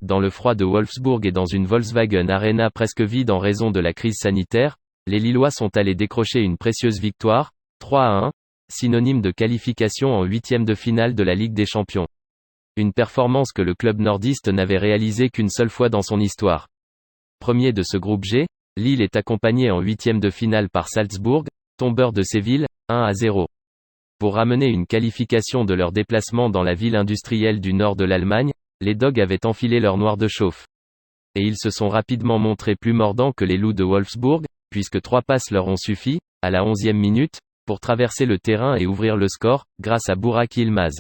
dans le froid de Wolfsburg et dans une Volkswagen Arena presque vide en raison de la crise sanitaire, les Lillois sont allés décrocher une précieuse victoire, 3-1, synonyme de qualification en huitième de finale de la Ligue des Champions. Une performance que le club nordiste n'avait réalisée qu'une seule fois dans son histoire. Premier de ce groupe G, Lille est accompagné en huitième de finale par Salzbourg, tombeur de Séville, 1-0. Pour ramener une qualification de leur déplacement dans la ville industrielle du nord de l'Allemagne, les Dogs avaient enfilé leur noir de chauffe. Et ils se sont rapidement montrés plus mordants que les Loups de Wolfsburg, puisque 3 passes leur ont suffi, à la 11e minute, pour traverser le terrain et ouvrir le score, grâce à Burak Yılmaz.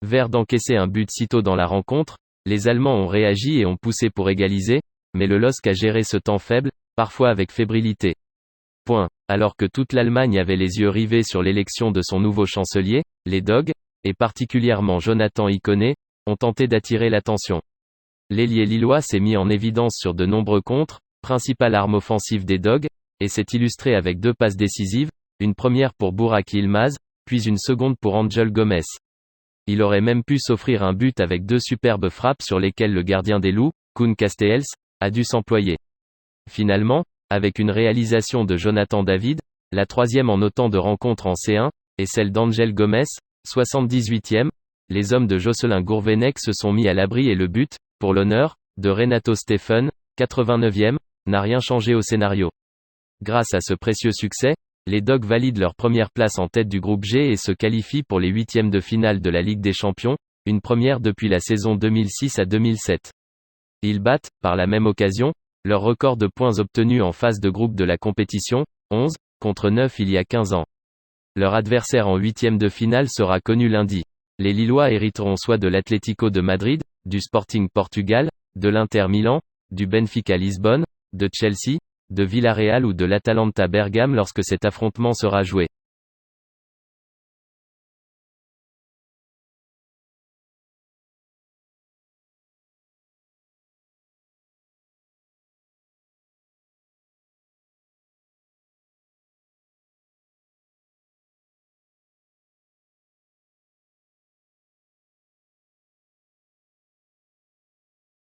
Vert d'encaisser un but sitôt dans la rencontre, les Allemands ont réagi et ont poussé pour égaliser, mais le LOSC a géré ce temps faible, parfois avec fébrilité. Alors que toute l'Allemagne avait les yeux rivés sur l'élection de son nouveau chancelier, les Dogs, et particulièrement Jonathan Iconé, ont tenté d'attirer l'attention. L'ailier lillois s'est mis en évidence sur de nombreux contres, principale arme offensive des Dogs, et s'est illustré avec 2 passes décisives, une première pour Burak Yılmaz, puis une seconde pour Angel Gomes. Il aurait même pu s'offrir un but avec 2 superbes frappes sur lesquelles le gardien des Loups, Koen Castells, a dû s'employer. Finalement, avec une réalisation de Jonathan David, la 3e en autant de rencontres en C1, et celle d'Angel Gomes, 78e, les hommes de Jocelyn Gourvenec se sont mis à l'abri et le but, pour l'honneur, de Renato Steffen, 89e, n'a rien changé au scénario. Grâce à ce précieux succès, les Dogs valident leur première place en tête du groupe G et se qualifient pour les huitièmes de finale de la Ligue des Champions, une première depuis la saison 2006 à 2007. Ils battent, par la même occasion, leur record de points obtenus en phase de groupe de la compétition, 11, contre 9 il y a 15 ans. Leur adversaire en huitième de finale sera connu lundi. Les Lillois hériteront soit de l'Atlético de Madrid, du Sporting Portugal, de l'Inter Milan, du Benfica Lisbonne, de Chelsea, de Villarreal ou de l'Atalanta Bergame lorsque cet affrontement sera joué.